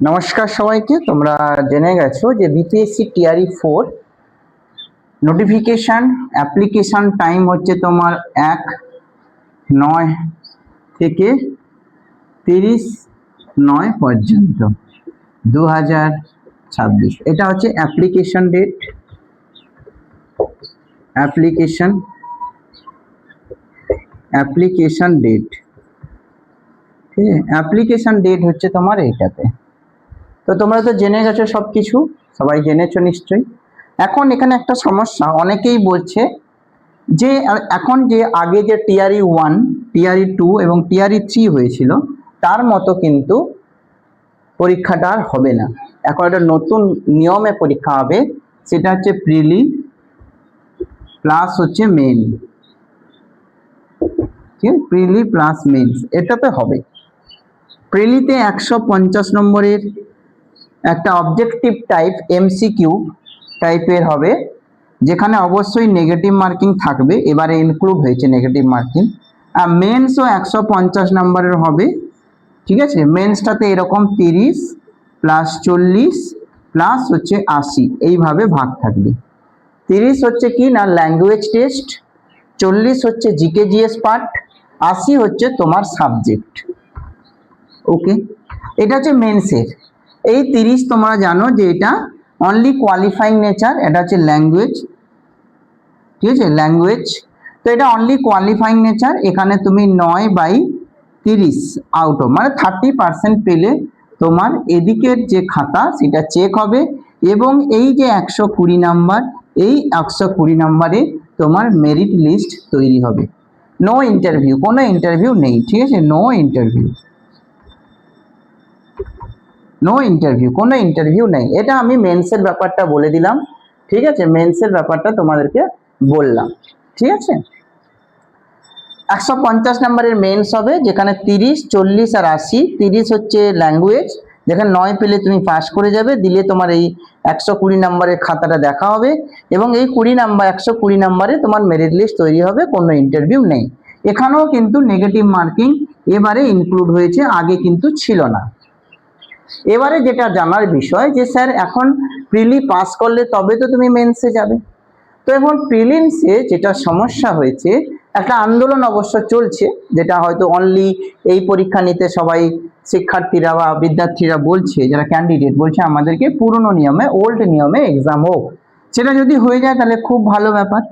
নমস্কার সবাইকে। তোমরা জেনে গেছো যে BPSC TRE 4 notification application time হচ্ছে তোমার 1/9 থেকে 30/9 পর্যন্ত 2026। এটা হচ্ছে অ্যাপ্লিকেশন ডেট। অ্যাপ্লিকেশন ডেট, ঠিক আছে। অ্যাপ্লিকেশন ডেট হচ্ছে তোমার এইটাতে। তো তোমরা তো জেনে গেছো সবকিছু, সবাই জেনেছো নিশ্চয়ই। এখন এখানে একটা সমস্যা, অনেকেই বলছে যে এখন যে আগে যে টিআরই 1, টিআরই 2 এবং টিআরই 3 হয়েছিল তার মতো কিন্তু পরীক্ষাটা আর হবে না। এখন একটা নতুন নিয়মে পরীক্ষা হবে, সেটা হচ্ছে প্রিলি প্লাস হচ্ছে মেন। ঠিক আছে, প্রিলি প্লাস মেন্স এটাতে হবে। প্রিলিতে 150 নম্বরের একটা অবজেক্টিভ টাইপ এমসিকিউ টাইপের হবে, যেখানে অবশ্যই নেগেটিভ মার্কিং থাকবে। এবারে ইনক্লুড হয়েছে নেগেটিভ মার্কিং। আর মেন্সও 150 নম্বরের হবে, ঠিক আছে। মেন্সটাতে এরকম 30 প্লাস 40 প্লাস হচ্ছে 80 এইভাবে ভাগ থাকবে। 30 হচ্ছে কি না ল্যাঙ্গুয়েজ টেস্ট, 40 হচ্ছে জিকে জিএস পার্ট, 80 হচ্ছে তোমার সাবজেক্ট। ওকে, এটা হচ্ছে মেন্সের। এই 30 তোমরা জানো যে এটা অনলি কোয়ালিফাইং নেচার, এটা হচ্ছে ল্যাঙ্গুয়েজ, ঠিক আছে, ল্যাঙ্গুয়েজ। তো এটা অনলি কোয়ালিফাইং নেচার। এখানে তুমি 9/30 আউট অফ মানে 30% পেলে তোমার এদিকের যে খাতা সেটা চেক হবে, এবং এই যে 120 নাম্বার, এই 120 নাম্বারে তোমার মেরিট লিস্ট তৈরি হবে। নো ইন্টারভিউ, কোনো ইন্টারভিউ নেই, ঠিক আছে। নো ইন্টারভিউ, কোনো ইন্টারভিউ নেই। এটা আমি মেন্সের ব্যাপারটা বলে দিলাম, ঠিক আছে। মেন্সের ব্যাপারটা তোমাদেরকে বললাম, ঠিক আছে। 150 নম্বরের মেন্স হবে, যেখানে 30, 40 আর 80। 30 হচ্ছে ল্যাঙ্গুয়েজ, যেখানে 9 পেলে তুমি পাস করে যাবে, দিলে তোমার এই 120 নম্বরের খাতাটা দেখা হবে, এবং এই 120 নম্বরে তোমার মেরিট লিস্ট তৈরি হবে। কোনো ইন্টারভিউ নেই। এখানেও কিন্তু নেগেটিভ মার্কিং এবারে ইনক্লুড হয়েছে, আগে কিন্তু ছিল না। এবারে যেটা জানার বিষয় যে স্যার এখন প্রিলি পাস করলে তবে তো তুমি মেন্সে যাবে। তো এখন প্রিলিমসে যেটা সমস্যা হয়েছে, একটা আন্দোলন অবশ্য চলছে, যেটা হয়তো অনলি এই পরীক্ষা নিতে সবাই শিক্ষার্থীরা বা বিদ্যার্থীরা বলছে, যারা ক্যান্ডিডেট বলছে আমাদেরকে পুরনো নিয়মে, ওল্ড নিয়মে এক্সাম হোক। সেটা যদি হয়ে যায় তাহলে খুব ভালো ব্যাপার।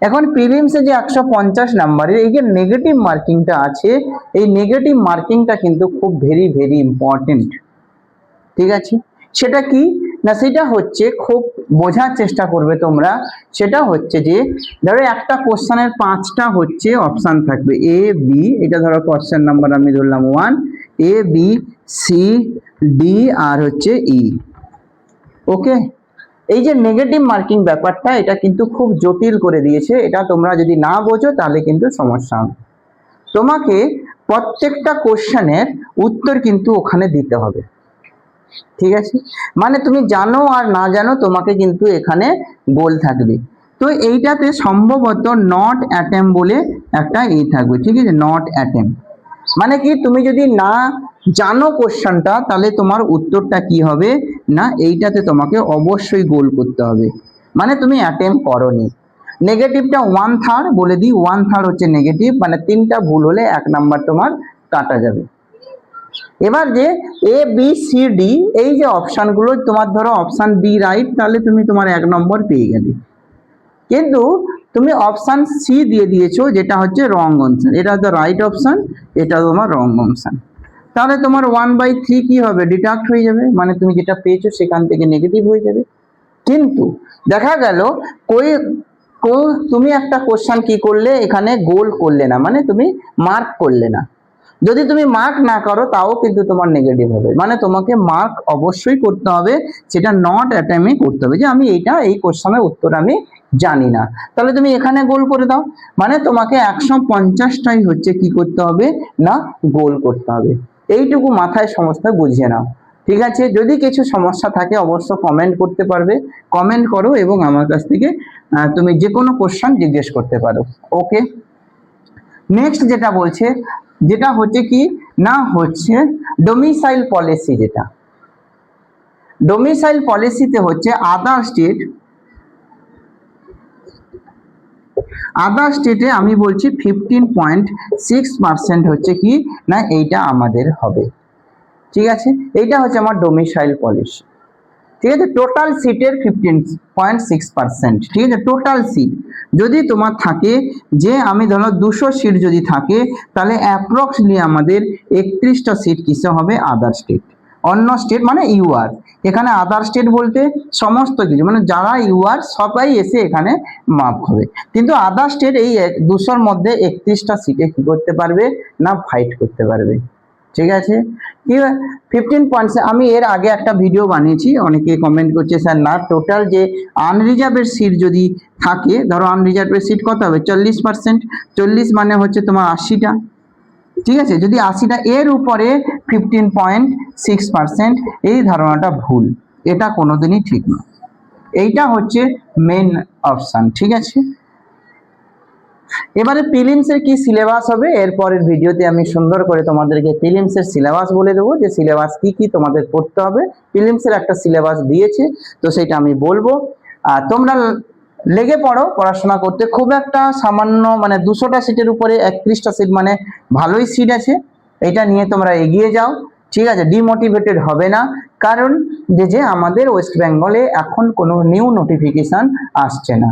এখন প্রিলিমসে যে 150 নাম্বারের এই যে নেগেটিভ মার্কিংটা আছে, এই নেগেটিভ মার্কিংটা কিন্তু খুব ভেরি ভেরি ইম্পর্টেন্ট, ঠিক আছে। সেটা কি না, সেটা হচ্ছে খুব বোঝার চেষ্টা করবে তোমরা। সেটা হচ্ছে যে ধরো একটা কোশ্চেনের 5টা হচ্ছে অপশন থাকবে, এ বি, এটা ধরো কোশ্চেন নাম্বার আমি ধরলাম 1, এ বি সি ডি আর হচ্ছে ই। ওকে, এই যে নেগেটিভ মার্কিং ব্যাপারটা, এটা কিন্তু খুব জটিল করে দিয়েছে। এটা তোমরা যদি না বোঝো তাহলে কিন্তু সমস্যা হবে। তোমাকে প্রত্যেকটা কোশ্চেনের উত্তর কিন্তু ওখানে দিতে হবে, ঠিক আছে। মানে তুমি জানো আর না জানো, তোমাকে কিন্তু এখানে গোল থাকবে। তো এইটাতে সম্ভবত নট অ্যাটেম্প বলে একটা থাকবে, ঠিক আছে। নট অ্যাটেম্প মানে কি, তুমি যদি না জানো কোশ্চেনটা, তাহলে তোমার উত্তরটা কি হবে না, এইটাতে তোমাকে অবশ্যই গোল করতে হবে, মানে তুমি অ্যাটেম্প করোনি। নেগেটিভটা 1/3 বলে দিই, 1/3 হচ্ছে নেগেটিভ, মানে 3টা ভুল হলে 1 নাম্বার তোমার কাটা যাবে। এবার যে এ বি সি ডি এই যে অপশানগুলো, তোমার ধরো অপশান বি রাইট, তাহলে তুমি তোমার 1 নম্বর পেয়ে গেলে। কিন্তু তুমি অপশান সি দিয়ে দিয়েছো, যেটা হচ্ছে রং অপশান। এটা হচ্ছে রাইট অপশান, এটা তোমার রং অপশান। তাহলে তোমার 1/3 কি হবে, ডিডাক্ট হয়ে যাবে, মানে তুমি যেটা পেয়েছো সেখান থেকে নেগেটিভ হয়ে যাবে। কিন্তু দেখা গেল তুমি একটা কোশ্চেন কি করলে, এখানে গোল করলে না, মানে তুমি মার্ক করলে না। যদি তুমি মার্ক না করো তাও কিন্তু তোমার নেগেটিভ হবে, মানে তোমাকে মার্ক অবশ্যই করতে হবে। সেটা নট অ্যাটেম্পে করতে হবে, যে আমি এই কোশ্চেনের উত্তর আমি জানি না, তাহলে তুমি এখানে গোল করে দাও। মানে তোমাকে 150টাই হচ্ছে কি করতে হবে না, গোল করতে হবে। এইটুকু মাথায় সমস্ত বুঝিয়ে নাও, ঠিক আছে। যদি কিছু সমস্যা থাকে অবশ্য কমেন্ট করতে পারবে, কমেন্ট করো, এবং আমার কাছ থেকে তুমি যে কোনো কোশ্চেন জিজ্ঞেস করতে পারো। ওকে, নেক্সট যেটা বলছে, যেটা হচ্ছে কি না হচ্ছে ডোমিসাইল পলিসি, যেটা ডোমিসাইল পলিসিতে হচ্ছে আদার স্টেটে আমি বলছি 15.6% হচ্ছে কি না এইটা আমাদের হবে, ঠিক আছে। এইটা হচ্ছে আমার ডোমিসাইল পলিসি, ঠিক আছে। টোটাল সিটের 15.6%, ঠিক আছে। টোটাল সিট যদি তোমার থাকে, যে আমি ধরো 200 সিট যদি থাকে, তাহলে অ্যাপ্রক্সলি আমাদের 31টা সিট কিসে হবে, আদার স্টেট। অন্য স্টেট মানে ইউআর, এখানে আদার স্টেট বলতে সমস্ত কিছু মানে যারা ইউআর সবাই এসে এখানে মাপ হবে, কিন্তু আদার স্টেট এই 200-র মধ্যে 31টা সিটে কি করতে পারবে না ফাইট করতে পারবে, ঠিক আছে। কি 15 আমি এর আগে একটা ভিডিও বানিয়েছি, অনেকে কমেন্ট করছে স্যার না টোটাল যে আনরিজার্ভের সিট যদি থাকে, ধরো আনরিজার্ভের সিট কত হবে 40%, 40 মানে হচ্ছে তোমার 80টা, ঠিক আছে। যদি 80টা এর উপরে 15.6%, এই ধারণাটা ভুল, এটা কোনোদিনই ঠিক না, এইটা হচ্ছে মেন অপশন, ঠিক আছে। এবারে প্রিলিমসের কি সিলেবাস হবে, এরপরের ভিডিওতে আমি সুন্দর করে তোমাদেরকে প্রিলিমসের সিলেবাস বলে দেবো, যে সিলেবাস কি কি তোমাদের পড়তে হবে। প্রিলিমসের একটা সিলেবাস দিয়েছে, তো সেটা আমি বলবো, আর তোমরা লেগে পড়ো পড়াশোনা করতে। খুব একটা সামান্য মানে 200টা সিটের উপরে 31টা সিট মানে ভালোই সিট আছে, এটা নিয়ে তোমরা এগিয়ে যাও, ঠিক আছে। ডিমোটিভেটেড হবে না, কারণ যে আমাদের ওয়েস্ট বেঙ্গলে এখন কোনো নিউ নোটিফিকেশন আসছে না,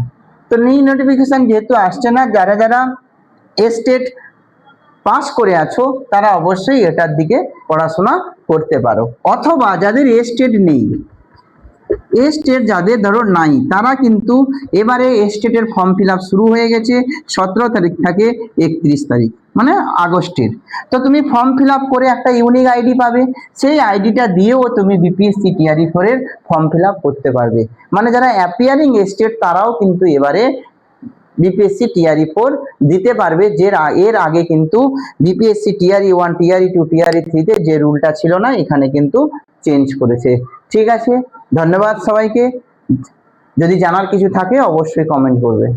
তো নিউ নোটিফিকেশন যেহেতু আসছে না, যারা যারা স্টেট পাস করে আছো তারা অবশ্যই এটার দিকে পড়াশোনা করতে পারো, অথবা যাদের স্টেট নেই, স্টেট যাদের ধরো নাই, তারা কিন্তু এবারে স্টেটের ফর্ম ফিল আপ শুরু হয়ে গেছে 17 তারিখ থেকে 31 তারিখ মানে আগস্টের। তো তুমি ফর্ম ফিল আপ করে একটা ইউনিক আইডি পাবে, সেই আইডিটা দিয়েও তুমি বিপিএসসি টিআরই 4 এর ফর্ম ফিল আপ করতে পারবে। মানে যারা অ্যাপিয়ারিং স্টেট তারাও কিন্তু এবারে বিপিএসসি টিআরই 4 দিতে পারবে, যে এর আগে কিন্তু বিপিএসসি টিআরই 1, টিআরই 2, টিআরই 3 তে যে রুলটা ছিল না, এখানে কিন্তু চেঞ্জ করেছে, ঠিক আছে। ধন্যবাদ সবাইকে, যদি জানার কিছু থাকে অবশ্যই কমেন্ট করবে।